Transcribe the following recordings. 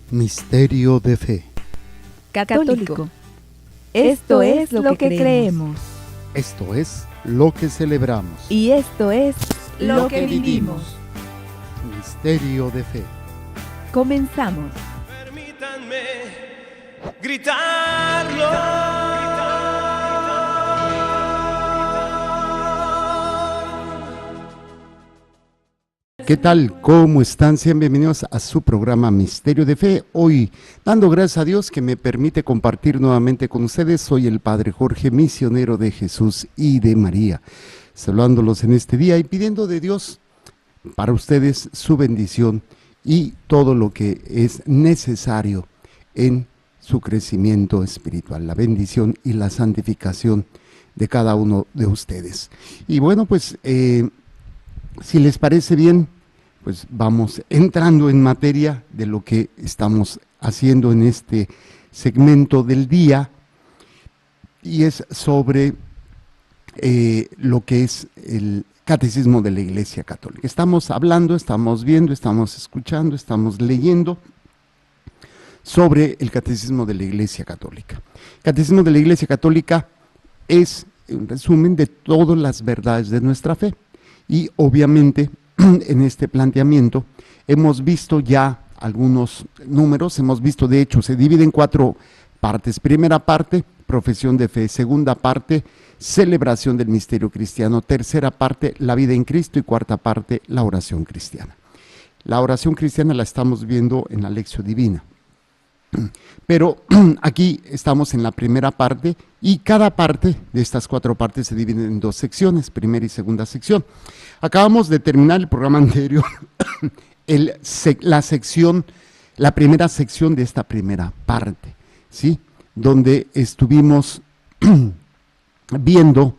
Misterio de fe. Católico. Esto es lo que creemos. Esto es lo que celebramos. Y esto es lo que vivimos. Misterio de fe. Comenzamos. Permítanme gritarlo. ¿Qué tal? ¿Cómo están? Sean bienvenidos a su programa Misterio de Fe. Hoy, dando gracias a Dios que me permite compartir nuevamente con ustedes, soy el Padre Jorge, misionero de Jesús y de María, saludándolos en este día y pidiendo de Dios para ustedes su bendición y todo lo que es necesario en su crecimiento espiritual, la bendición y la santificación de cada uno de ustedes. Y bueno, pues si les parece bien, pues vamos entrando en materia de lo que estamos haciendo en este segmento del día, y es sobre lo que es el Catecismo de la Iglesia Católica. Estamos hablando, estamos viendo, estamos escuchando, estamos leyendo sobre el Catecismo de la Iglesia Católica. El Catecismo de la Iglesia Católica es un resumen de todas las verdades de nuestra fe. Y obviamente en este planteamiento hemos visto ya algunos números, hemos visto, de hecho, se divide en 4 partes. Primera parte, profesión de fe. Segunda parte, celebración del misterio cristiano. Tercera parte, la vida en Cristo. Y cuarta parte, la oración cristiana. La oración cristiana la estamos viendo en la Lección Divina. Pero aquí estamos en la primera parte y cada parte de estas 4 partes se dividen en 2 secciones, primera y segunda sección. Acabamos de terminar el programa anterior, la primera sección de esta primera parte, ¿sí? Donde estuvimos viendo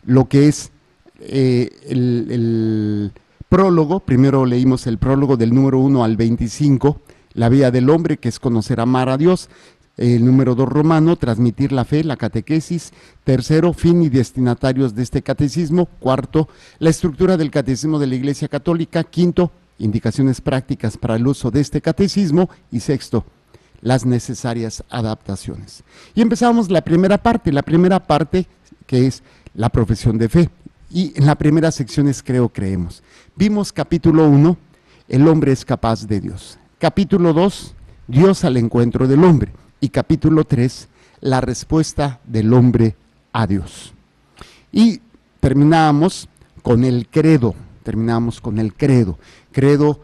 lo que es el prólogo. Primero leímos el prólogo del número 1 al 25, la vida del hombre, que es conocer, amar a Dios. El número 2 romano, transmitir la fe, la catequesis. Tercero, fin y destinatarios de este catecismo. Cuarto, la estructura del Catecismo de la Iglesia Católica. Quinto, indicaciones prácticas para el uso de este catecismo. Y sexto, las necesarias adaptaciones. Y empezamos la primera parte que es la profesión de fe. Y en la primera sección es creo, creemos. Vimos capítulo 1, el hombre es capaz de Dios. Capítulo 2, Dios al encuentro del hombre. Y capítulo 3, la respuesta del hombre a Dios. Y terminamos con el credo. Credo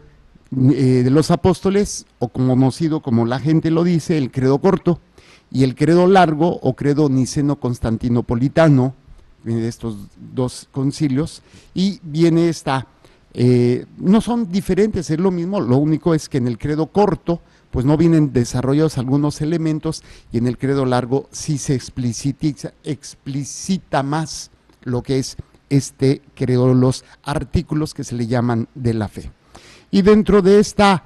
de los apóstoles, o como conocido, como la gente lo dice, el credo corto, y el credo largo, o credo niceno-constantinopolitano, viene de estos 2 concilios, y viene esta... no son diferentes, es lo mismo, lo único es que en el credo corto pues no vienen desarrollados algunos elementos, y en el credo largo sí se explicita más lo que es este credo, los artículos que se le llaman de la fe. Y dentro de este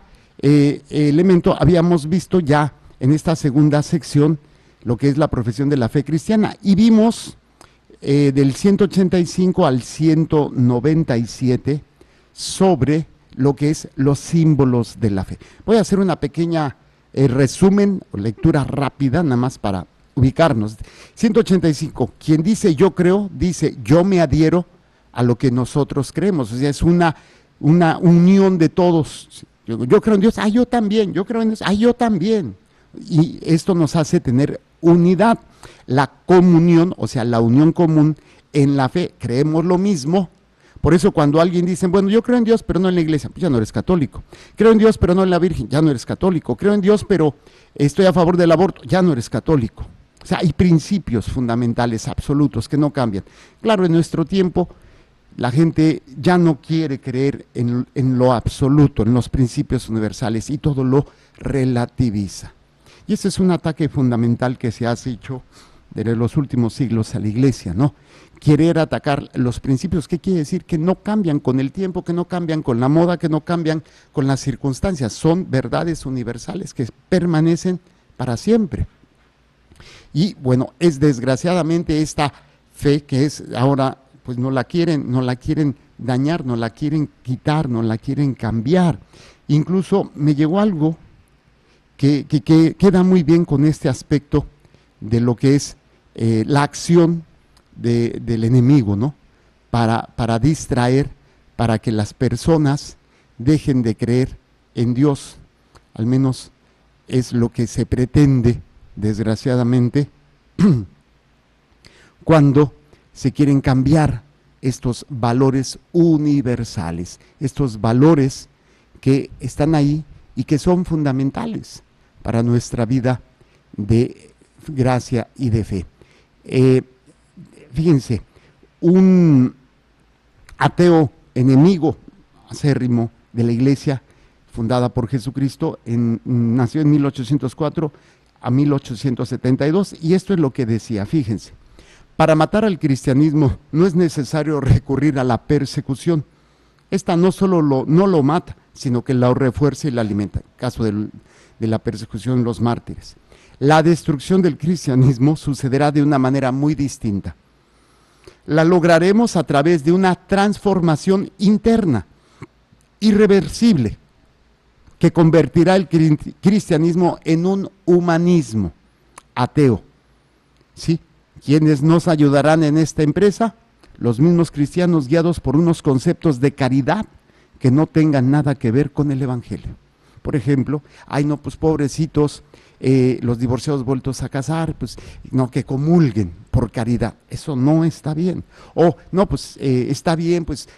elemento habíamos visto ya en esta segunda sección lo que es la profesión de la fe cristiana, y vimos del 185 al 197 sobre lo que es los símbolos de la fe. Voy a hacer una pequeña resumen o lectura rápida, nada más para ubicarnos. 185, quien dice yo creo, dice yo me adhiero a lo que nosotros creemos. O sea, es una unión de todos. Yo creo en Dios, yo también. Yo creo en Dios, yo también. Y esto nos hace tener unidad, la comunión, o sea, la unión común en la fe. Creemos lo mismo. Por eso cuando alguien dice, bueno, yo creo en Dios, pero no en la iglesia, pues ya no eres católico. Creo en Dios, pero no en la Virgen, ya no eres católico. Creo en Dios, pero estoy a favor del aborto, ya no eres católico. O sea, hay principios fundamentales, absolutos, que no cambian. Claro, en nuestro tiempo, la gente ya no quiere creer en lo absoluto, en los principios universales, y todo lo relativiza. Y ese es un ataque fundamental que se ha hecho desde los últimos siglos a la iglesia, ¿no? Querer atacar los principios, ¿qué quiere decir? Que no cambian con el tiempo, que no cambian con la moda, que no cambian con las circunstancias. Son verdades universales que permanecen para siempre. Y bueno, es desgraciadamente esta fe que es ahora, pues no la quieren dañar, no la quieren quitar, no la quieren cambiar. Incluso me llegó algo que queda muy bien con este aspecto de lo que es la acción del enemigo, ¿no? Para distraer, para que las personas dejen de creer en Dios. Al menos es lo que se pretende, desgraciadamente, cuando se quieren cambiar estos valores universales, estos valores que están ahí y que son fundamentales para nuestra vida de gracia y de fe. Fíjense, un ateo enemigo acérrimo de la iglesia fundada por Jesucristo, nació en 1804 a 1872, y esto es lo que decía, fíjense: para matar al cristianismo no es necesario recurrir a la persecución. Esta no solo no lo mata, sino que la refuerza y la alimenta. En caso de la persecución, los mártires. La destrucción del cristianismo sucederá de una manera muy distinta. La lograremos a través de una transformación interna, irreversible, que convertirá el cristianismo en un humanismo ateo. ¿Sí? ¿Quiénes nos ayudarán en esta empresa? Los mismos cristianos guiados por unos conceptos de caridad que no tengan nada que ver con el evangelio. Por ejemplo, ay no, pues pobrecitos, los divorciados vueltos a casar, pues no, que comulguen por caridad. Eso no está bien. O no, pues está bien, pues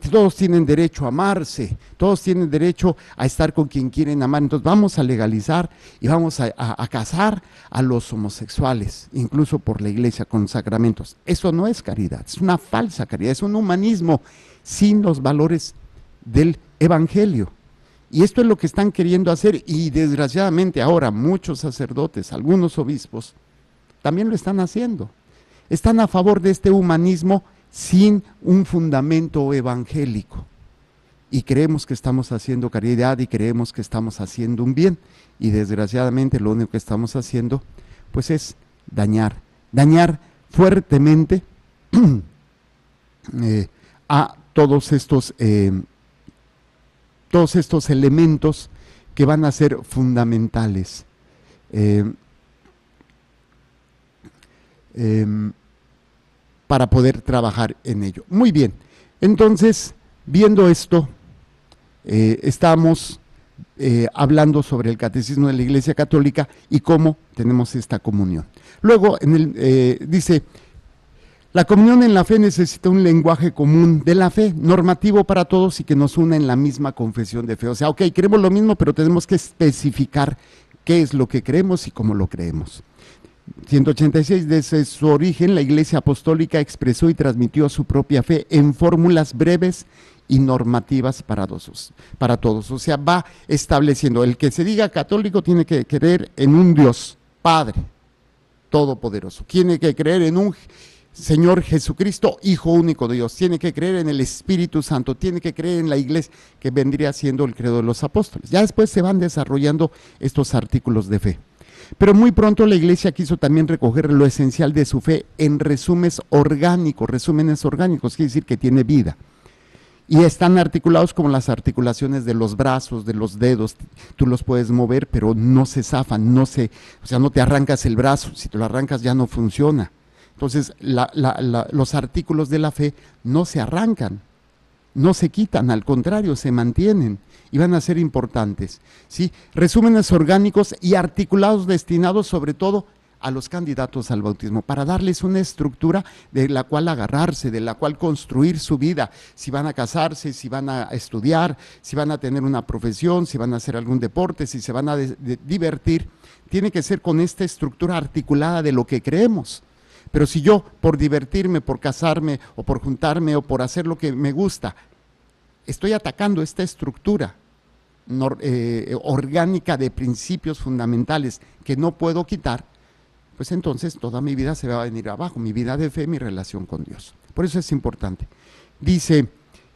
todos tienen derecho a amarse, todos tienen derecho a estar con quien quieren amar. Entonces vamos a legalizar y vamos a casar a los homosexuales, incluso por la iglesia con sacramentos. Eso no es caridad, es una falsa caridad, es un humanismo sin los valores del evangelio. Y esto es lo que están queriendo hacer, y desgraciadamente ahora muchos sacerdotes, algunos obispos, también lo están haciendo. Están a favor de este humanismo sin un fundamento evangélico. Y creemos que estamos haciendo caridad y creemos que estamos haciendo un bien. Y desgraciadamente lo único que estamos haciendo pues es dañar fuertemente a todos estos elementos que van a ser fundamentales para poder trabajar en ello. Muy bien, entonces, viendo esto, estamos hablando sobre el catecismo de la Iglesia Católica y cómo tenemos esta comunión. Luego, dice: la comunión en la fe necesita un lenguaje común de la fe, normativo para todos y que nos una en la misma confesión de fe. O sea, ok, creemos lo mismo, pero tenemos que especificar qué es lo que creemos y cómo lo creemos. 186, desde su origen, la Iglesia Apostólica expresó y transmitió su propia fe en fórmulas breves y normativas para todos. O sea, va estableciendo, el que se diga católico tiene que creer en un Dios Padre Todopoderoso, tiene que creer en un Señor Jesucristo, Hijo único de Dios, tiene que creer en el Espíritu Santo, tiene que creer en la Iglesia, que vendría siendo el credo de los apóstoles. Ya después se van desarrollando estos artículos de fe. Pero muy pronto la Iglesia quiso también recoger lo esencial de su fe en resúmenes orgánicos, quiere decir que tiene vida. Y están articulados como las articulaciones de los brazos, de los dedos. Tú los puedes mover, pero no se zafan, o sea, no te arrancas el brazo, si te lo arrancas ya no funciona. Entonces, los artículos de la fe no se arrancan, no se quitan, al contrario, se mantienen y van a ser importantes, ¿sí? Resúmenes orgánicos y articulados destinados sobre todo a los candidatos al bautismo, para darles una estructura de la cual agarrarse, de la cual construir su vida, si van a casarse, si van a estudiar, si van a tener una profesión, si van a hacer algún deporte, si se van a divertir, tiene que ser con esta estructura articulada de lo que creemos. Pero si yo, por divertirme, por casarme, o por juntarme, o por hacer lo que me gusta, estoy atacando esta estructura orgánica de principios fundamentales que no puedo quitar, pues entonces toda mi vida se va a venir abajo, mi vida de fe, mi relación con Dios. Por eso es importante. Dice: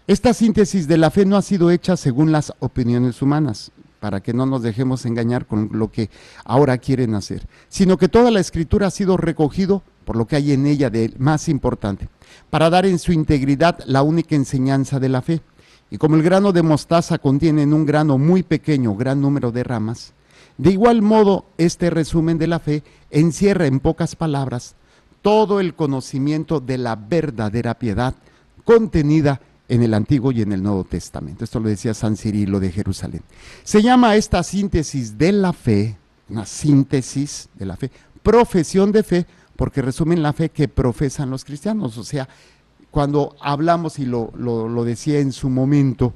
esta síntesis de la fe no ha sido hecha según las opiniones humanas, para que no nos dejemos engañar con lo que ahora quieren hacer, sino que toda la Escritura ha sido recogido por lo que hay en ella de más importante, para dar en su integridad la única enseñanza de la fe. Y como el grano de mostaza contiene en un grano muy pequeño gran número de ramas, De igual modo, este resumen de la fe encierra en pocas palabras todo el conocimiento de la verdadera piedad contenida en el Antiguo y en el Nuevo Testamento. Esto lo decía San Cirilo de Jerusalén. Se llama esta síntesis de la fe, una síntesis de la fe, profesión de fe, porque resumen la fe que profesan los cristianos. O sea, cuando hablamos, y lo decía en su momento,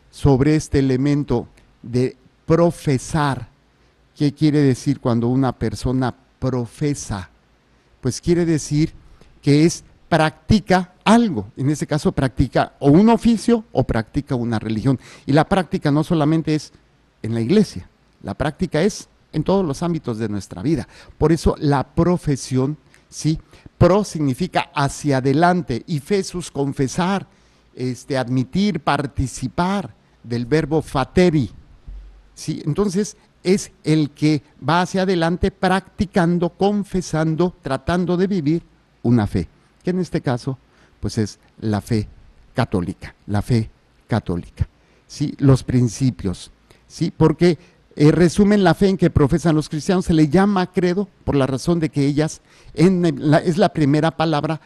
sobre este elemento de profesar, ¿qué quiere decir cuando una persona profesa? Pues quiere decir que practica algo, en este caso practica o un oficio o practica una religión. Y la práctica no solamente es en la iglesia, la práctica es en todos los ámbitos de nuestra vida. Por eso la profesión, ¿sí? Pro significa hacia adelante y fesus, confesar, admitir, participar, del verbo fateri, ¿sí? Entonces es el que va hacia adelante practicando, confesando, tratando de vivir una fe, que en este caso pues es la fe católica, ¿sí? Los principios, ¿sí? Porque resumen la fe en que profesan los cristianos, se le llama credo por la razón de que ellas, es la primera palabra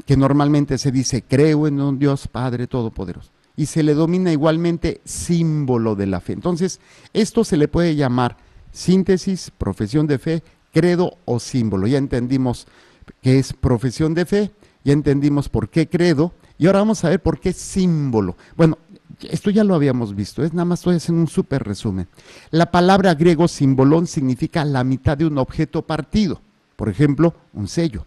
que normalmente se dice, creo en un Dios Padre Todopoderoso, y se le domina igualmente símbolo de la fe. Entonces, esto se le puede llamar síntesis, profesión de fe, credo o símbolo. Ya entendimos qué es profesión de fe, ya entendimos por qué credo, y ahora vamos a ver por qué símbolo. Bueno, esto ya lo habíamos visto, nada más estoy haciendo un súper resumen. La palabra griego símbolon significa la mitad de un objeto partido, por ejemplo, un sello,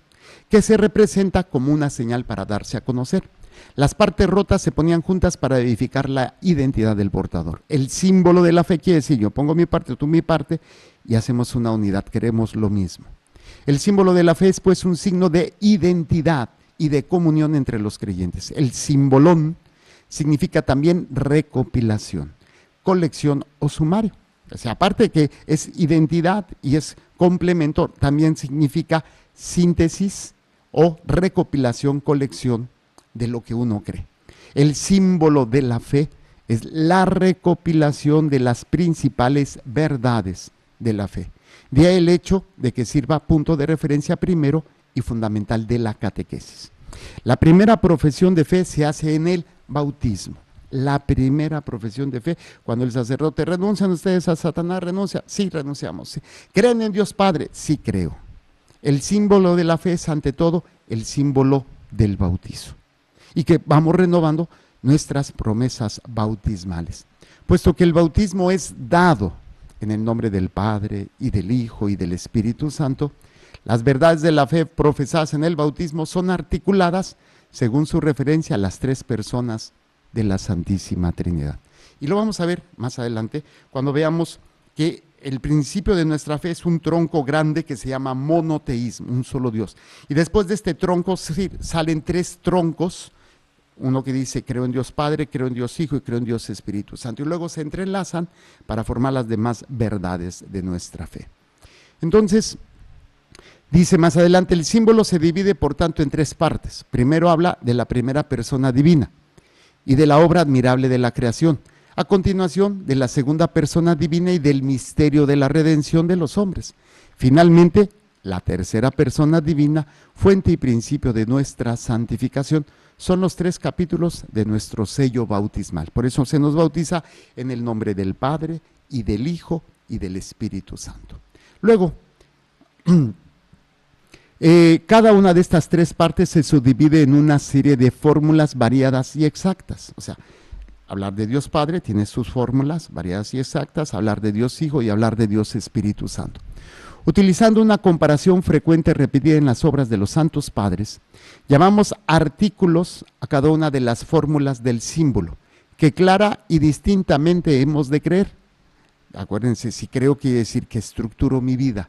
que se representa como una señal para darse a conocer. Las partes rotas se ponían juntas para edificar la identidad del portador. El símbolo de la fe quiere decir, yo pongo mi parte, tú mi parte, y hacemos una unidad, queremos lo mismo. El símbolo de la fe es pues un signo de identidad y de comunión entre los creyentes. El símbolón significa también recopilación, colección o sumario. O sea, aparte de que es identidad y es complemento, también significa síntesis o recopilación, colección de lo que uno cree. El símbolo de la fe es la recopilación de las principales verdades de la fe. De ahí el hecho de que sirva punto de referencia primero y fundamental de la catequesis. La primera profesión de fe se hace en el bautismo. La primera profesión de fe, cuando el sacerdote, ¿renuncian ustedes a Satanás? ¿Renuncia? Sí, renunciamos. Sí. ¿Creen en Dios Padre? Sí, creo. El símbolo de la fe es ante todo el símbolo del bautizo, y que vamos renovando nuestras promesas bautismales, puesto que el bautismo es dado en el nombre del Padre y del Hijo y del Espíritu Santo. Las verdades de la fe profesadas en el bautismo son articuladas según su referencia a las tres personas de la Santísima Trinidad. Y lo vamos a ver más adelante cuando veamos que el principio de nuestra fe es un tronco grande que se llama monoteísmo, un solo Dios. Y después de este tronco salen tres troncos, uno que dice creo en Dios Padre, creo en Dios Hijo y creo en Dios Espíritu Santo. Y luego se entrelazan para formar las demás verdades de nuestra fe. Entonces, dice más adelante, el símbolo se divide por tanto en tres partes. Primero habla de la primera persona divina y de la obra admirable de la creación. A continuación, de la segunda persona divina y del misterio de la redención de los hombres. Finalmente, la tercera persona divina, fuente y principio de nuestra santificación. Son los tres capítulos de nuestro sello bautismal. Por eso se nos bautiza en el nombre del Padre y del Hijo y del Espíritu Santo. Luego, cada una de estas tres partes se subdivide en una serie de fórmulas variadas y exactas. O sea, hablar de Dios Padre tiene sus fórmulas variadas y exactas, hablar de Dios Hijo y hablar de Dios Espíritu Santo. Utilizando una comparación frecuente repetida en las obras de los santos padres, llamamos artículos a cada una de las fórmulas del símbolo, que clara y distintamente hemos de creer. Acuérdense, si creo quiere decir que estructuro mi vida.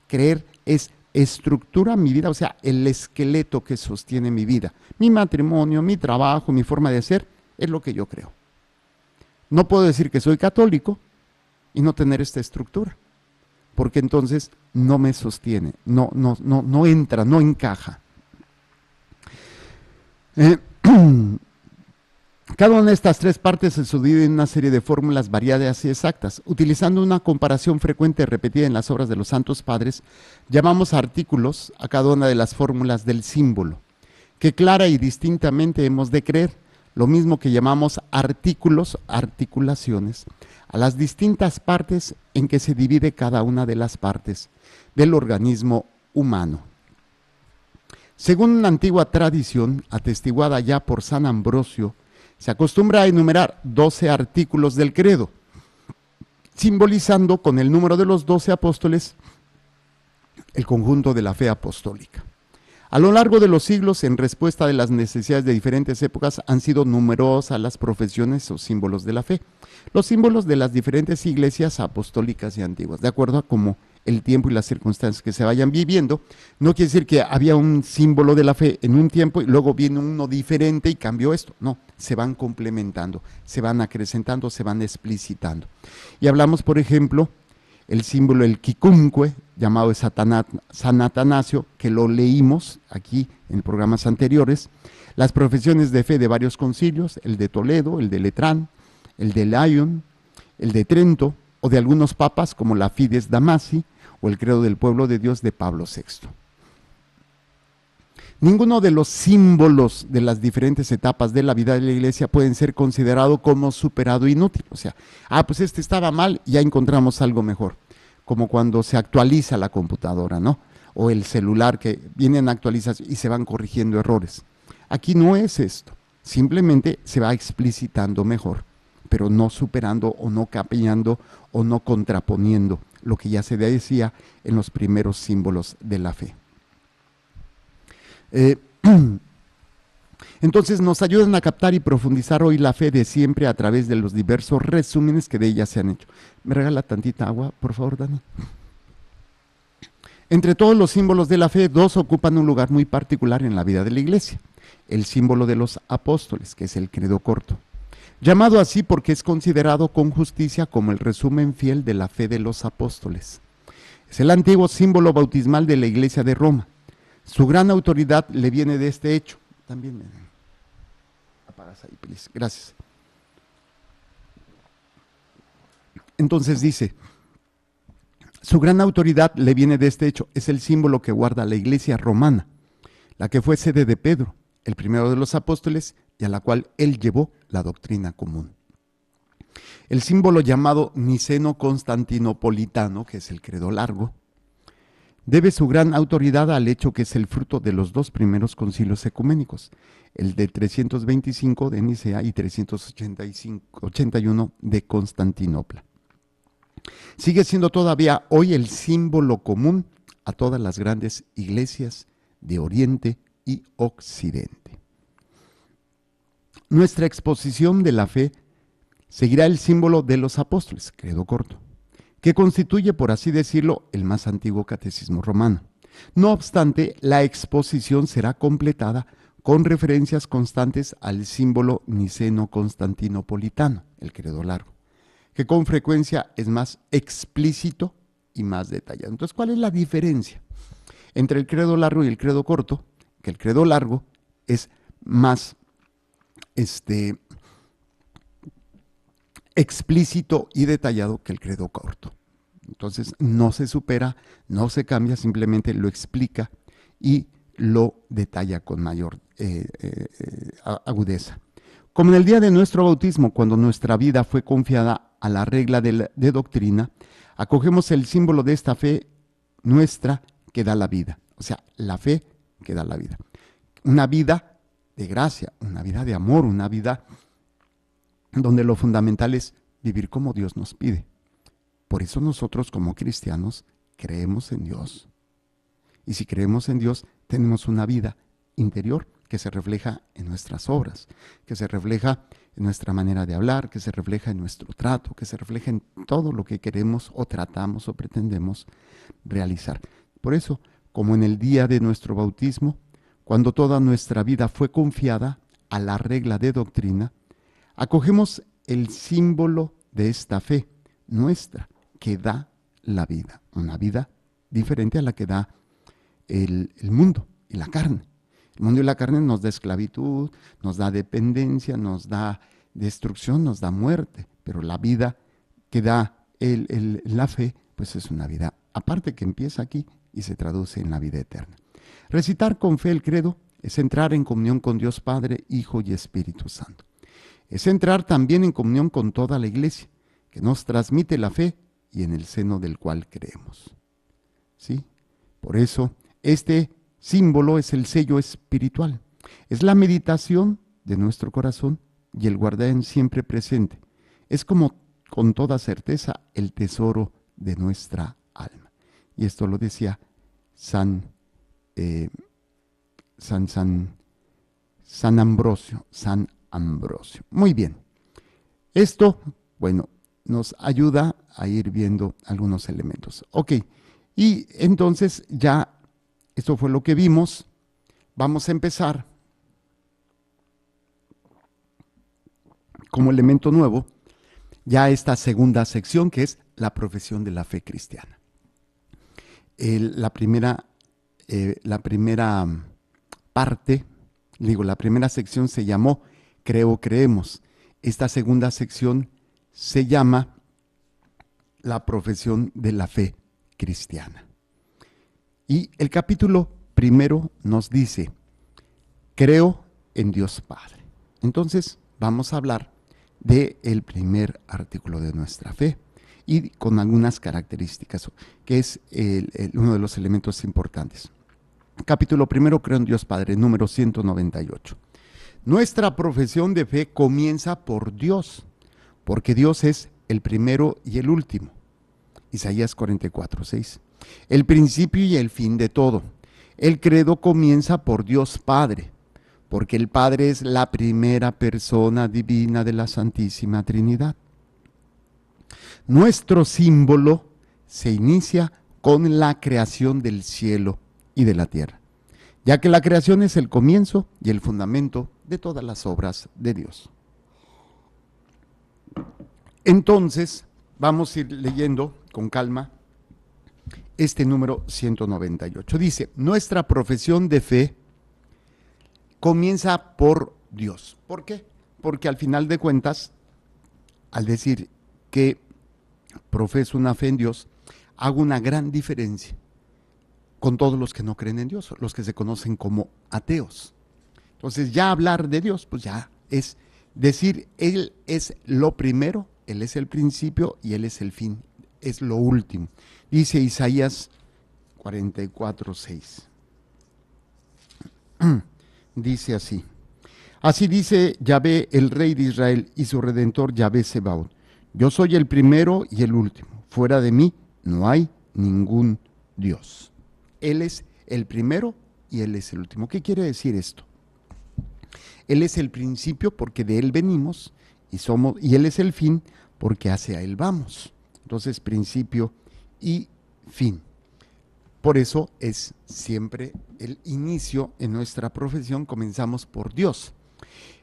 Creer es estructura mi vida, o sea, el esqueleto que sostiene mi vida. Mi matrimonio, mi trabajo, mi forma de ser, es lo que yo creo. No puedo decir que soy católico y no tener esta estructura, porque entonces no me sostiene, no entra, no encaja. Cada una de estas tres partes se subdivide en una serie de fórmulas variadas y exactas. Utilizando una comparación frecuente repetida en las obras de los santos padres, llamamos artículos a cada una de las fórmulas del símbolo, que clara y distintamente hemos de creer, lo mismo que llamamos artículos, articulaciones, a las distintas partes en que se divide cada una de las partes del organismo humano. Según una antigua tradición, atestiguada ya por San Ambrosio, se acostumbra a enumerar 12 artículos del credo, simbolizando con el número de los 12 apóstoles el conjunto de la fe apostólica. A lo largo de los siglos, en respuesta de las necesidades de diferentes épocas, han sido numerosas las profesiones o símbolos de la fe, los símbolos de las diferentes iglesias apostólicas y antiguas, de acuerdo a cómo el tiempo y las circunstancias que se vayan viviendo. No quiere decir que había un símbolo de la fe en un tiempo y luego viene uno diferente y cambió esto. No, se van complementando, se van acrecentando, se van explicitando. Y hablamos, por ejemplo, el símbolo, el quicunque, llamado de San Atanasio, que lo leímos aquí en programas anteriores, las profesiones de fe de varios concilios, el de Toledo, el de Letrán, el de Lyon, el de Trento, o de algunos papas como la Fides Damasi o el credo del pueblo de Dios de Pablo VI. Ninguno de los símbolos de las diferentes etapas de la vida de la iglesia pueden ser considerado como superado inútil. O sea, pues este estaba mal y ya encontramos algo mejor. Como cuando se actualiza la computadora, ¿no? O el celular, que vienen actualizaciones y se van corrigiendo errores. Aquí no es esto. Simplemente se va explicitando mejor, pero no superando o no cambiando o no contraponiendo lo que ya se decía en los primeros símbolos de la fe. Entonces nos ayudan a captar y profundizar hoy la fe de siempre a través de los diversos resúmenes que de ella se han hecho. ¿Me regala tantita agua, por favor, Dani? Entre todos los símbolos de la fe, dos ocupan un lugar muy particular en la vida de la iglesia. El símbolo de los apóstoles, que es el credo corto, llamado así porque es considerado con justicia como el resumen fiel de la fe de los apóstoles. Es el antiguo símbolo bautismal de la Iglesia de Roma. Su gran autoridad le viene de este hecho. También me apagas ahí, please. Gracias. Entonces dice, su gran autoridad le viene de este hecho. Es el símbolo que guarda la Iglesia romana, la que fue sede de Pedro, el primero de los apóstoles, y a la cual él llevó la doctrina común. El símbolo llamado niceno-constantinopolitano, que es el credo largo, debe su gran autoridad al hecho que es el fruto de los dos primeros concilios ecuménicos, el de 325 de Nicea y 381 de Constantinopla. Sigue siendo todavía hoy el símbolo común a todas las grandes iglesias de Oriente y Occidente. Nuestra exposición de la fe seguirá el símbolo de los apóstoles, credo corto, que constituye, por así decirlo, el más antiguo catecismo romano. No obstante, la exposición será completada con referencias constantes al símbolo niceno-constantinopolitano, el credo largo, que con frecuencia es más explícito y más detallado. Entonces, ¿cuál es la diferencia entre el credo largo y el credo corto? Que el credo largo es más explícito y detallado que el credo corto. Entonces no se supera, no se cambia, simplemente lo explica y lo detalla con mayor agudeza. Como en el día de nuestro bautismo, cuando nuestra vida fue confiada a la regla de doctrina, acogemos el símbolo de esta fe nuestra que da la vida. O sea, la fe que da la vida. Una vida de gracia, una vida de amor, una vida donde lo fundamental es vivir como Dios nos pide. Por eso nosotros como cristianos creemos en Dios. Y si creemos en Dios, tenemos una vida interior que se refleja en nuestras obras, que se refleja en nuestra manera de hablar, que se refleja en nuestro trato, que se refleja en todo lo que queremos o tratamos o pretendemos realizar. Por eso, como en el día de nuestro bautismo, cuando toda nuestra vida fue confiada a la regla de doctrina, acogemos el símbolo de esta fe nuestra que da la vida, una vida diferente a la que da el mundo y la carne. El mundo de la carne nos da esclavitud, nos da dependencia, nos da destrucción, nos da muerte, pero la vida que da la fe, pues es una vida aparte que empieza aquí y se traduce en la vida eterna. Recitar con fe el credo es entrar en comunión con Dios Padre, Hijo y Espíritu Santo. Es entrar también en comunión con toda la Iglesia, que nos transmite la fe y en el seno del cual creemos. ¿Sí? Por eso, este símbolo es el sello espiritual. Es la meditación de nuestro corazón y el guardar siempre presente. Es como con toda certeza el tesoro de nuestra alma. Y esto lo decía San Ambrosio. Muy bien. Esto, bueno, nos ayuda a ir viendo algunos elementos. Ok, y entonces ya esto fue lo que vimos. Vamos a empezar como elemento nuevo ya esta segunda sección, que es la profesión de la fe cristiana. La primera parte, la primera sección se llamó Creo, creemos. Esta segunda sección se llama la profesión de la fe cristiana. Y el capítulo primero nos dice, creo en Dios Padre. Entonces vamos a hablar del primer artículo de nuestra fe y con algunas características, que es uno de los elementos importantes. Capítulo primero, creo en Dios Padre, número 198. Nuestra profesión de fe comienza por Dios, porque Dios es el primero y el último. Isaías 44:6. El principio y el fin de todo. El credo comienza por Dios Padre, porque el Padre es la primera persona divina de la Santísima Trinidad. Nuestro símbolo se inicia con la creación del cielo y de la tierra, ya que la creación es el comienzo y el fundamento de todas las obras de Dios. Entonces, vamos a ir leyendo con calma este número 198. Dice, nuestra profesión de fe comienza por Dios. ¿Por qué? Porque al final de cuentas, al decir que profeso una fe en Dios, hago una gran diferencia con todos los que no creen en Dios, los que se conocen como ateos. Entonces ya hablar de Dios, pues ya es decir, Él es lo primero, Él es el principio y Él es el fin, es lo último. Dice Isaías 44:6. Dice así. Así dice Yahvé, el Rey de Israel y su Redentor Yahvé Sebaot. Yo soy el primero y el último. Fuera de mí no hay ningún Dios. Él es el primero y Él es el último. ¿Qué quiere decir esto? Él es el principio porque de Él venimos y Él es el fin porque hacia Él vamos. Entonces, principio y fin. Por eso es siempre el inicio en nuestra profesión, comenzamos por Dios,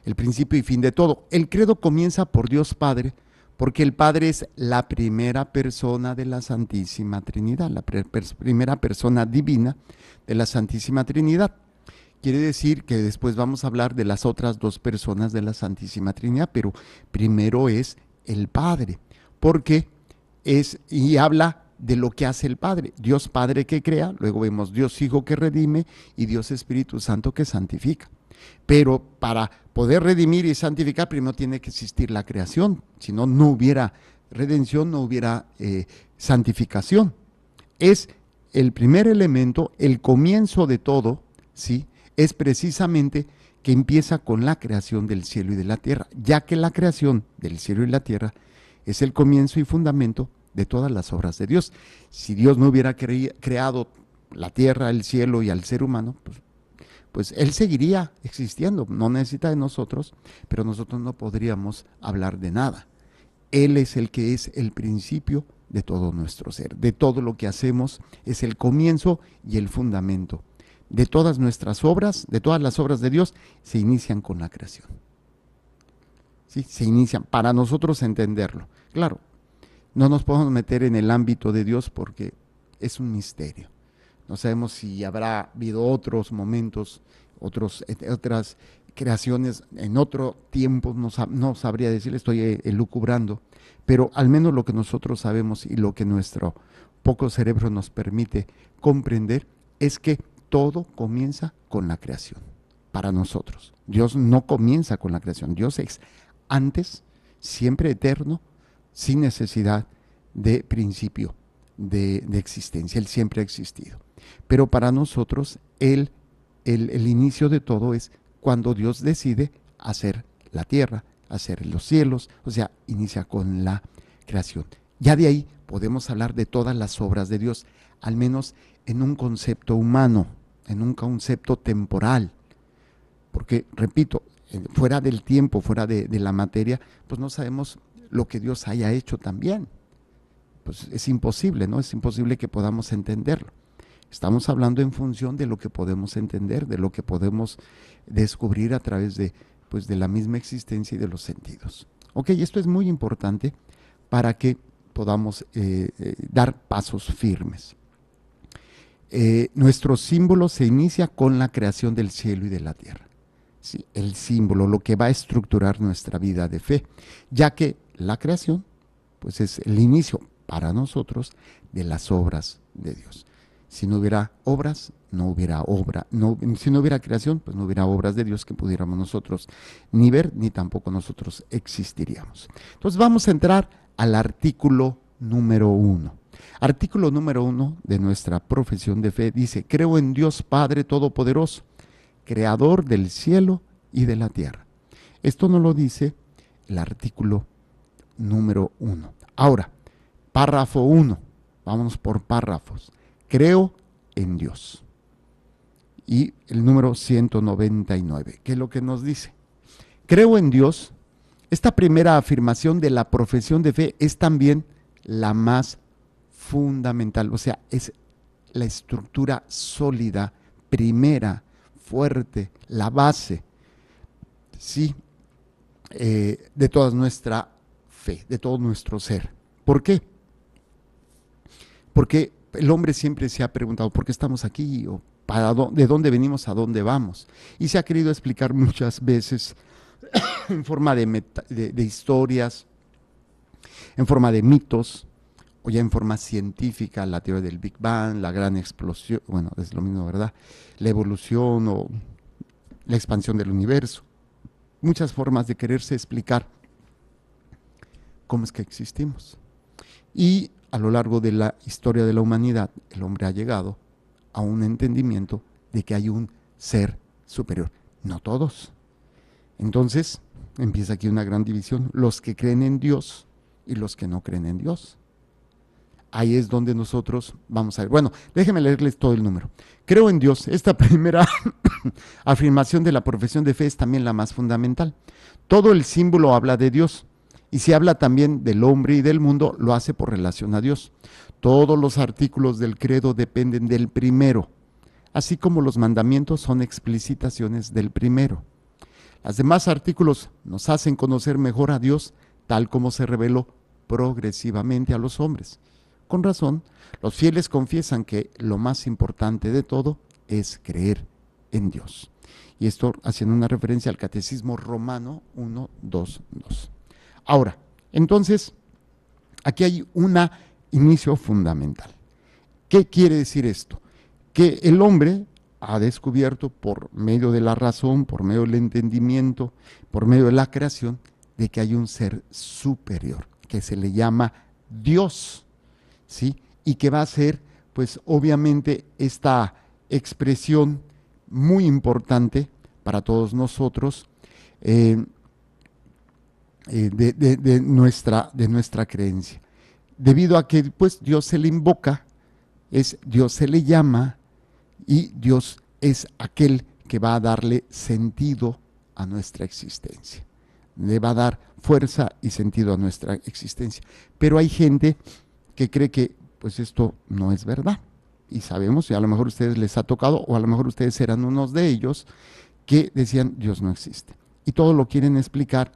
el principio y fin de todo. El credo comienza por Dios Padre, porque el Padre es la primera persona de la Santísima Trinidad, la primera persona divina de la Santísima Trinidad. Quiere decir que después vamos a hablar de las otras dos personas de la Santísima Trinidad, pero primero es el Padre, porque y habla de lo que hace el Padre, Dios Padre que crea, luego vemos Dios Hijo que redime y Dios Espíritu Santo que santifica. Pero para poder redimir y santificar, primero tiene que existir la creación, si no, no hubiera redención, no hubiera santificación. Es el primer elemento, el comienzo de todo, ¿sí? Es precisamente que empieza con la creación del cielo y de la tierra, ya que la creación del cielo y la tierra es el comienzo y fundamento de todas las obras de Dios. Si Dios no hubiera creado la tierra, el cielo y al ser humano, pues Él seguiría existiendo, no necesita de nosotros, pero nosotros no podríamos hablar de nada. Él es el que es el principio de todo nuestro ser, de todo lo que hacemos, es el comienzo y el fundamento. De todas nuestras obras, de todas las obras de Dios, se inician con la creación. ¿Sí? Se inician para nosotros entenderlo. Claro, no nos podemos meter en el ámbito de Dios porque es un misterio. No sabemos si habrá habido otros momentos otras creaciones en otro tiempo, no sabría decirle, estoy elucubrando, pero al menos lo que nosotros sabemos y lo que nuestro poco cerebro nos permite comprender es que todo comienza con la creación, para nosotros. Dios no comienza con la creación, Dios es antes, siempre eterno, sin necesidad de principio de existencia, Él siempre ha existido. Pero para nosotros, el inicio de todo es cuando Dios decide hacer la tierra, hacer los cielos, o sea, inicia con la creación. Ya de ahí podemos hablar de todas las obras de Dios, al menos en un concepto humano, en un concepto temporal, porque, repito, fuera del tiempo, fuera de la materia, pues no sabemos lo que Dios haya hecho también. Pues es imposible, ¿no? Es imposible que podamos entenderlo. Estamos hablando en función de lo que podemos entender, de lo que podemos descubrir a través de, pues, de la misma existencia y de los sentidos. Ok, esto es muy importante para que podamos dar pasos firmes. Nuestro símbolo se inicia con la creación del cielo y de la tierra. Sí, el símbolo, lo que va a estructurar nuestra vida de fe, ya que la creación, pues, es el inicio para nosotros de las obras de Dios. Si no hubiera obras, no hubiera obra. Si no hubiera creación, pues no hubiera obras de Dios que pudiéramos nosotros ni ver, ni tampoco nosotros existiríamos. Entonces vamos a entrar al artículo número 1. Artículo número 1 de nuestra profesión de fe dice: creo en Dios Padre Todopoderoso, creador del cielo y de la tierra. Esto nos lo dice el artículo número 1. Ahora, párrafo 1. Vámonos por párrafos. Creo en Dios. Y el número 199, ¿qué es lo que nos dice? Creo en Dios. Esta primera afirmación de la profesión de fe es también la más fundamental, o sea, es la estructura sólida, primera, fuerte, la base, sí, de toda nuestra fe, de todo nuestro ser. ¿Por qué? Porque el hombre siempre se ha preguntado ¿por qué estamos aquí? O ¿de dónde venimos? ¿A dónde vamos? Y se ha querido explicar muchas veces en forma de historias, en forma de mitos, o ya en forma científica, la teoría del Big Bang, la gran explosión, bueno, es lo mismo, ¿verdad? La evolución o la expansión del universo. Muchas formas de quererse explicar cómo es que existimos. Y a lo largo de la historia de la humanidad, el hombre ha llegado a un entendimiento de que hay un ser superior. No todos. Entonces, empieza aquí una gran división. Los que creen en Dios y los que no creen en Dios. Ahí es donde nosotros vamos a ver. Bueno, déjenme leerles todo el número. Creo en Dios. Esta primera afirmación de la profesión de fe es también la más fundamental. Todo el símbolo habla de Dios. Y si habla también del hombre y del mundo, lo hace por relación a Dios. Todos los artículos del credo dependen del primero, así como los mandamientos son explicitaciones del primero. Los demás artículos nos hacen conocer mejor a Dios, tal como se reveló progresivamente a los hombres. Con razón, los fieles confiesan que lo más importante de todo es creer en Dios. Y esto haciendo una referencia al Catecismo Romano 1.2.2. Ahora, entonces, aquí hay un inicio fundamental. ¿Qué quiere decir esto? Que el hombre ha descubierto por medio de la razón, por medio del entendimiento, por medio de la creación, de que hay un ser superior, que se le llama Dios, ¿sí? Y que va a ser, pues obviamente, esta expresión muy importante para todos nosotros, de nuestra creencia. Debido a que pues Dios se le invoca, Dios se le llama y Dios es aquel que va a darle sentido a nuestra existencia. Le va a dar fuerza y sentido a nuestra existencia. Pero hay gente que cree que pues esto no es verdad. Y sabemos, y a lo mejor a ustedes les ha tocado, o a lo mejor ustedes eran unos de ellos, que decían Dios no existe. Y todo lo quieren explicar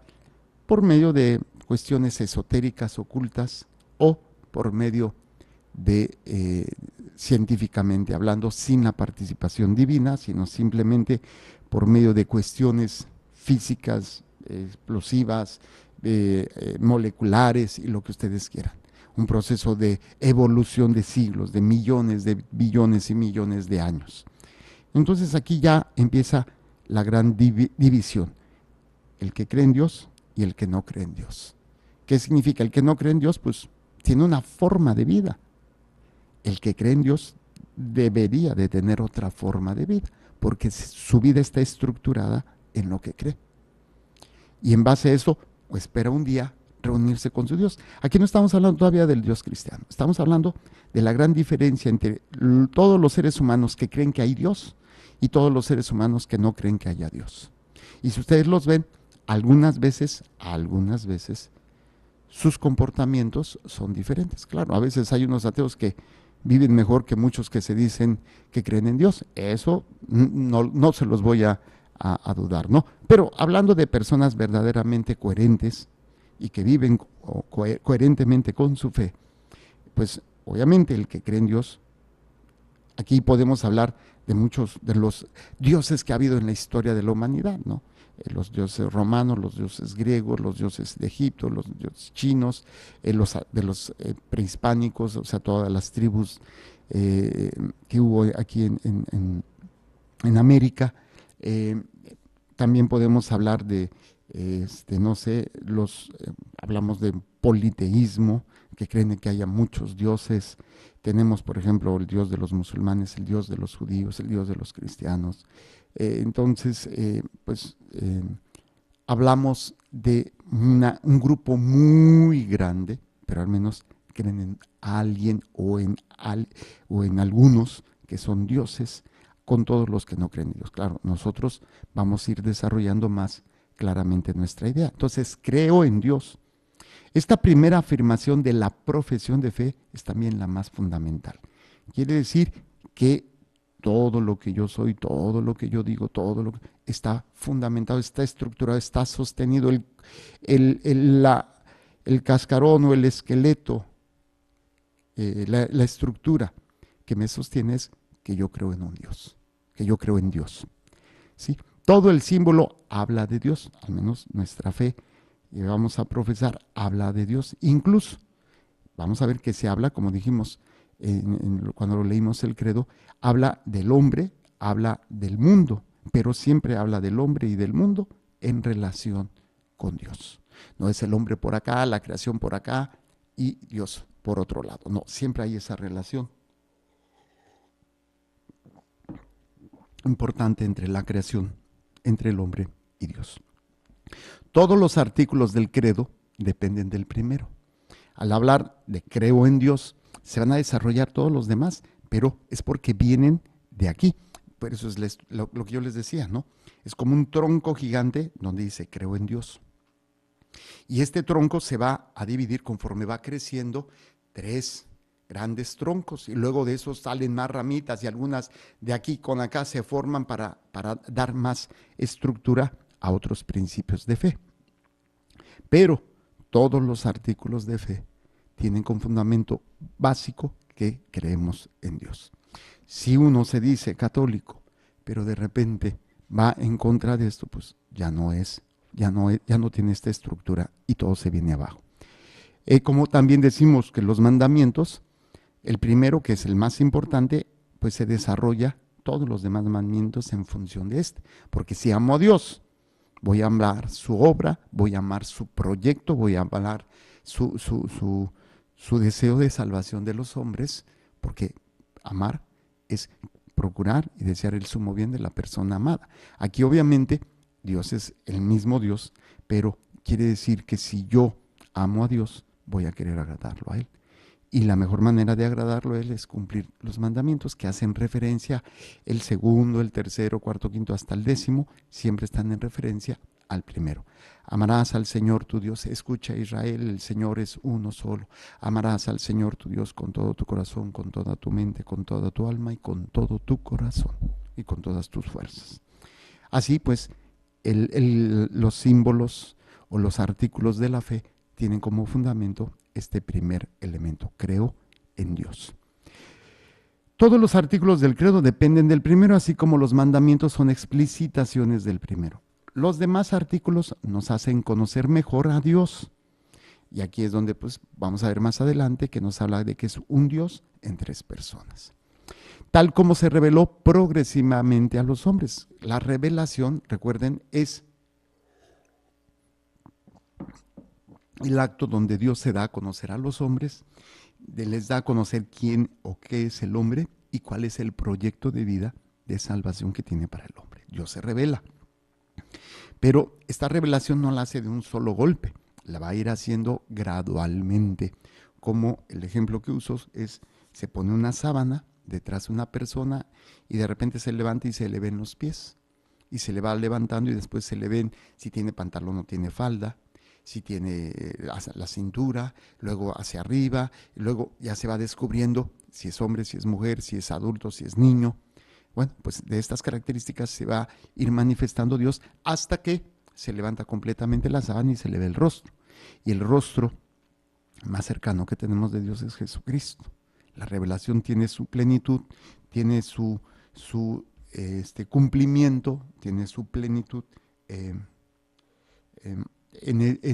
por medio de cuestiones esotéricas, ocultas, o por medio de, científicamente hablando, sin la participación divina, sino simplemente por medio de cuestiones físicas, explosivas, moleculares y lo que ustedes quieran. Un proceso de evolución de siglos, de millones, de billones y millones de años. Entonces aquí ya empieza la gran división. El que cree en Dios y el que no cree en Dios. ¿Qué significa? El que no cree en Dios, pues tiene una forma de vida. El que cree en Dios debería de tener otra forma de vida, porque su vida está estructurada en lo que cree. Y en base a eso, pues, espera un día reunirse con su Dios. Aquí no estamos hablando todavía del Dios cristiano, estamos hablando de la gran diferencia entre todos los seres humanos que creen que hay Dios y todos los seres humanos que no creen que haya Dios. Y si ustedes los ven, algunas veces, sus comportamientos son diferentes. Claro, a veces hay unos ateos que viven mejor que muchos que se dicen que creen en Dios. Eso no se los voy a dudar, ¿no? Pero hablando de personas verdaderamente coherentes y que viven coherentemente con su fe, pues obviamente el que cree en Dios, aquí podemos hablar de muchos de los dioses que ha habido en la historia de la humanidad, ¿no? Los dioses romanos, los dioses griegos, los dioses de Egipto, los dioses chinos, de los prehispánicos, o sea, todas las tribus que hubo aquí en América. También podemos hablar de, hablamos de politeísmo, que creen que haya muchos dioses. Tenemos, por ejemplo, el dios de los musulmanes, el dios de los judíos, el dios de los cristianos. Hablamos de un grupo muy grande, pero al menos creen en alguien o en algunos que son dioses, con todos los que no creen en Dios. Claro, nosotros vamos a ir desarrollando más claramente nuestra idea. Entonces, creo en Dios. Esta primera afirmación de la profesión de fe es también la más fundamental. Quiere decir que todo lo que yo soy, todo lo que yo digo, todo lo que está fundamentado, está estructurado, está sostenido, el cascarón o el esqueleto, la estructura que me sostiene es que yo creo en un Dios, que yo creo en Dios. ¿Sí? Todo el símbolo habla de Dios, al menos nuestra fe que vamos a profesar habla de Dios. Incluso vamos a ver que se habla, como dijimos cuando lo leímos el credo, habla del hombre, habla del mundo, pero siempre habla del hombre y del mundo en relación con Dios. No es el hombre por acá, la creación por acá y Dios por otro lado. No, siempre hay esa relación importante entre la creación, entre el hombre y Dios. Todos los artículos del credo dependen del primero. Al hablar de creo en Dios, se van a desarrollar todos los demás, pero es porque vienen de aquí. Por eso es lo que yo les decía, ¿no? Es como un tronco gigante donde dice creo en Dios. Y este tronco se va a dividir conforme va creciendo 3 grandes troncos, y luego de esos salen más ramitas y algunas de aquí con acá se forman para dar más estructura a otros principios de fe. Pero todos los artículos de fe tienen como fundamento básico que creemos en Dios. Si uno se dice católico, pero de repente va en contra de esto, pues ya no tiene esta estructura y todo se viene abajo. Como también decimos que los mandamientos, el primero, que es el más importante, pues se desarrolla todos los demás mandamientos en función de este. Porque si amo a Dios, voy a amar su obra, voy a amar su proyecto, voy a amar su deseo de salvación de los hombres, porque amar es procurar y desear el sumo bien de la persona amada. Aquí obviamente Dios es el mismo Dios, pero quiere decir que si yo amo a Dios, voy a querer agradarlo a Él. Y la mejor manera de agradarlo a Él es cumplir los mandamientos que hacen referencia, el segundo, el tercero, cuarto, quinto, hasta el 10, siempre están en referencia al primero. Amarás al Señor tu Dios. Escucha, Israel, el Señor es uno solo. Amarás al Señor tu Dios con todo tu corazón, con toda tu mente, con toda tu alma y con todo tu corazón y con todas tus fuerzas. Así pues, los símbolos o los artículos de la fe tienen como fundamento este primer elemento: creo en Dios. Todos los artículos del credo dependen del primero, así como los mandamientos son explicitaciones del primero. Los demás artículos nos hacen conocer mejor a Dios. Y aquí es donde pues, vamos a ver más adelante que nos habla de que es un Dios en 3 personas. Tal como se reveló progresivamente a los hombres. La revelación, recuerden, es el acto donde Dios se da a conocer a los hombres, les da a conocer quién o qué es el hombre y cuál es el proyecto de vida de salvación que tiene para el hombre. Dios se revela. Pero esta revelación no la hace de un solo golpe, la va a ir haciendo gradualmente. Como el ejemplo que uso es, se pone una sábana detrás de una persona y de repente se levanta y se le ven los pies. Y se le va levantando y después se le ven si tiene pantalón o tiene falda, si tiene la cintura, luego hacia arriba, y luego ya se va descubriendo si es hombre, si es mujer, si es adulto, si es niño. Bueno, pues de estas características se va a ir manifestando Dios hasta que se levanta completamente la sábana y se le ve el rostro. Y el rostro más cercano que tenemos de Dios es Jesucristo. La revelación tiene su plenitud, tiene su cumplimiento, tiene su plenitud en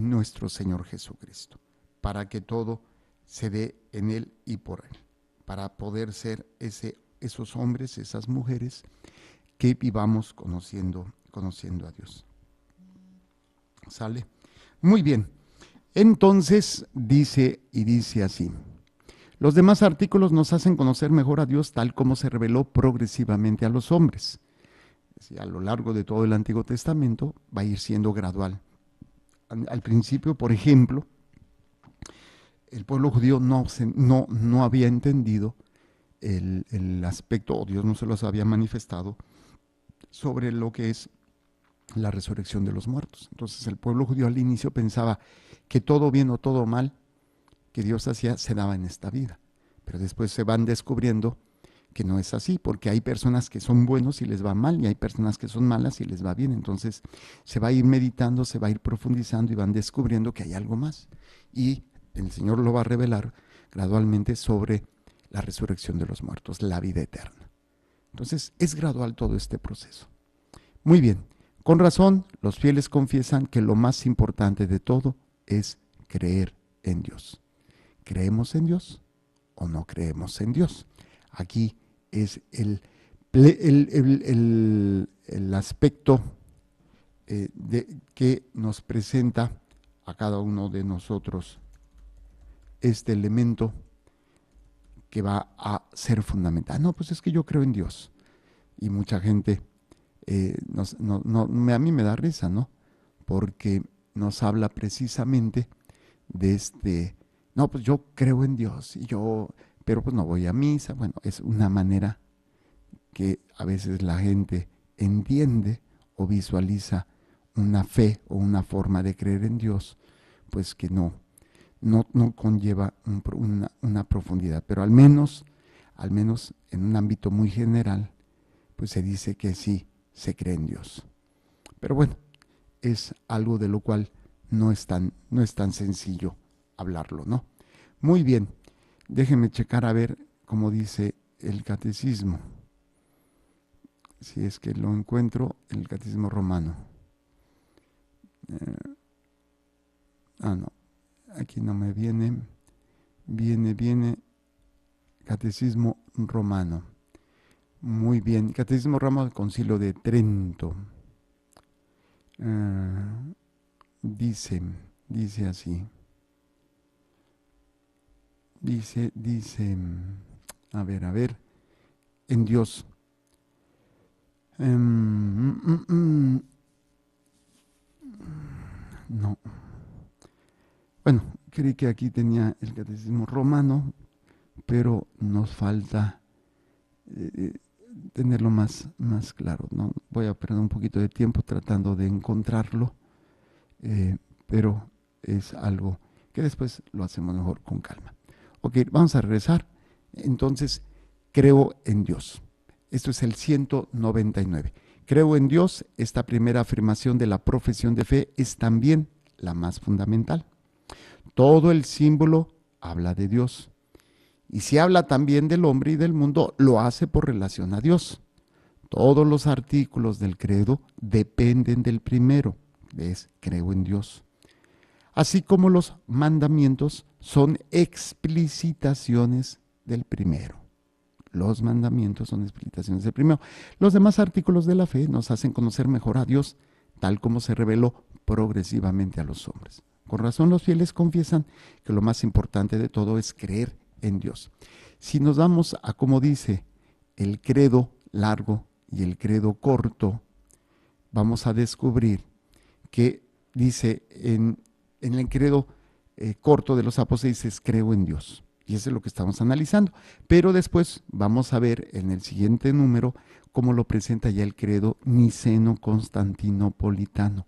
nuestro Señor Jesucristo, para que todo se dé en Él y por Él, para poder ser esos hombres, esas mujeres que vivamos conociendo a Dios. ¿Sale? Muy bien. Entonces dice así: los demás artículos nos hacen conocer mejor a Dios tal como se reveló progresivamente a los hombres. A lo largo de todo el Antiguo Testamento va a ir siendo gradual. Al principio, por ejemplo, el pueblo judío no había entendido el aspecto, o Dios no se los había manifestado, sobre lo que es la resurrección de los muertos. Entonces el pueblo judío al inicio pensaba que todo bien o todo mal que Dios hacía se daba en esta vida, pero después se van descubriendo que no es así, porque hay personas que son buenos y les va mal, y hay personas que son malas y les va bien. Entonces se va a ir meditando, se va a ir profundizando y van descubriendo que hay algo más. Y el Señor lo va a revelar gradualmente sobre la resurrección de los muertos, la vida eterna. Entonces es gradual todo este proceso. Muy bien, con razón los fieles confiesan que lo más importante de todo es creer en Dios. ¿Creemos en Dios o no creemos en Dios? Aquí es el aspecto que nos presenta a cada uno de nosotros este elemento que va a ser fundamental. No, pues es que yo creo en Dios. Y mucha gente, a mí me da risa, ¿no? Porque nos habla precisamente de no, pues yo creo en Dios, pero pues no voy a misa. Bueno, es una manera que a veces la gente entiende o visualiza una fe o una forma de creer en Dios, pues que no conlleva una profundidad, pero al menos en un ámbito muy general, pues se dice que sí se cree en Dios. Pero bueno, es algo de lo cual no es tan sencillo hablarlo, ¿no? Muy bien, déjenme checar a ver cómo dice el catecismo, si es que lo encuentro, el catecismo romano. No, aquí no me viene catecismo romano. Muy bien, catecismo romano del Concilio de Trento. Dice así. Dice, a ver, en Dios. No. Bueno, creí que aquí tenía el catecismo romano, pero nos falta tenerlo más claro, ¿no? Voy a perder un poquito de tiempo tratando de encontrarlo, pero es algo que después lo hacemos mejor con calma. Ok, vamos a regresar. Entonces, creo en Dios. Esto es el 199. Creo en Dios. Esta primera afirmación de la profesión de fe es también la más fundamental. Todo el símbolo habla de Dios Y si habla también del hombre y del mundo, lo hace por relación a Dios. Todos los artículos del credo dependen del primero, es creo en Dios. Así como los mandamientos son explicitaciones del primero. Los mandamientos son explicaciones del primero. Los demás artículos de la fe nos hacen conocer mejor a Dios, tal como se reveló progresivamente a los hombres. Con razón los fieles confiesan que lo más importante de todo es creer en Dios. Si nos vamos a como dice el credo largo y el credo corto, vamos a descubrir que dice en el credo corto de los apóstoles, dice, creo en Dios. Y eso es lo que estamos analizando. Pero después vamos a ver en el siguiente número cómo lo presenta ya el credo niceno-constantinopolitano.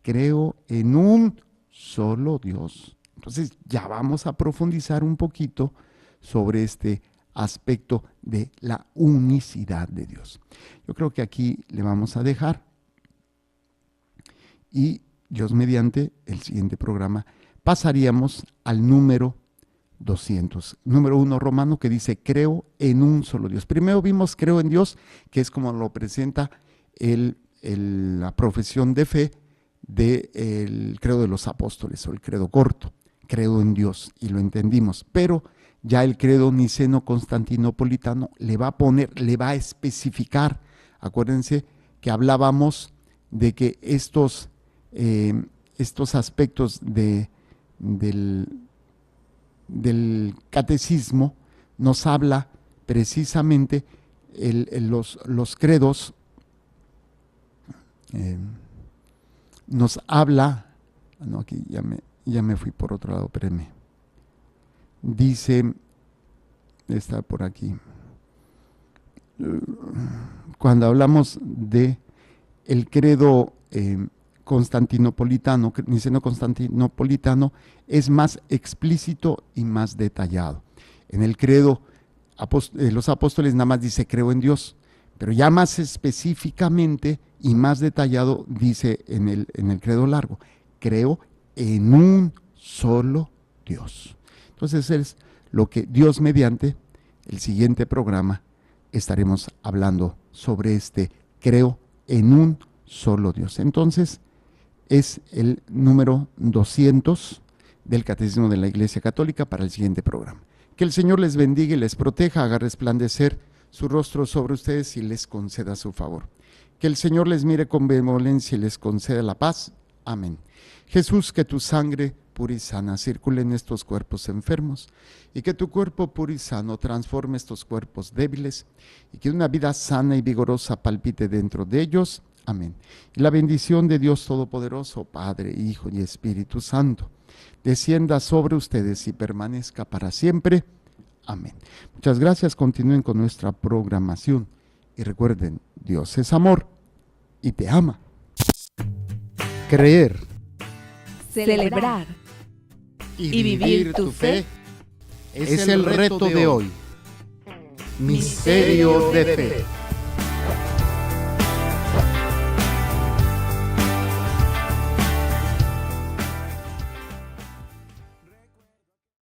Creo en un solo Dios. Entonces ya vamos a profundizar un poquito sobre este aspecto de la unicidad de Dios. Yo creo que aquí le vamos a dejar. Y Dios mediante, el siguiente programa, pasaríamos al número 200. Número 1 romano que dice, creo en un solo Dios. Primero vimos creo en Dios, que es como lo presenta la profesión de fe del credo de los apóstoles o el credo corto. Creo en Dios y lo entendimos. Pero ya el credo niceno-constantinopolitano le va a especificar. Acuérdense que hablábamos de que estos aspectos del catecismo nos habla precisamente los credos, nos habla, no, aquí ya me fui por otro lado, espérenme. Dice, está por aquí, cuando hablamos de el credo constantinopolitano, niceno-constantinopolitano, es más explícito y más detallado. En el credo los apóstoles nada más dice creo en Dios, pero ya más específicamente y más detallado dice en el credo largo, creo en un solo Dios. Entonces es lo que Dios mediante el siguiente programa estaremos hablando sobre este creo en un solo Dios. Entonces es el número 200 del Catecismo de la Iglesia Católica para el siguiente programa. Que el Señor les bendiga y les proteja, haga resplandecer su rostro sobre ustedes y les conceda su favor. Que el Señor les mire con benevolencia y les conceda la paz. Amén. Jesús, que tu sangre pura y sana circule en estos cuerpos enfermos y que tu cuerpo puro y sano transforme estos cuerpos débiles y que una vida sana y vigorosa palpite dentro de ellos. Amén. Y la bendición de Dios Todopoderoso, Padre, Hijo y Espíritu Santo, descienda sobre ustedes y permanezca para siempre. Amén. Muchas gracias. Continúen con nuestra programación. Y recuerden, Dios es amor y te ama. Creer, celebrar y vivir tu fe es el reto de hoy. Misterio de fe.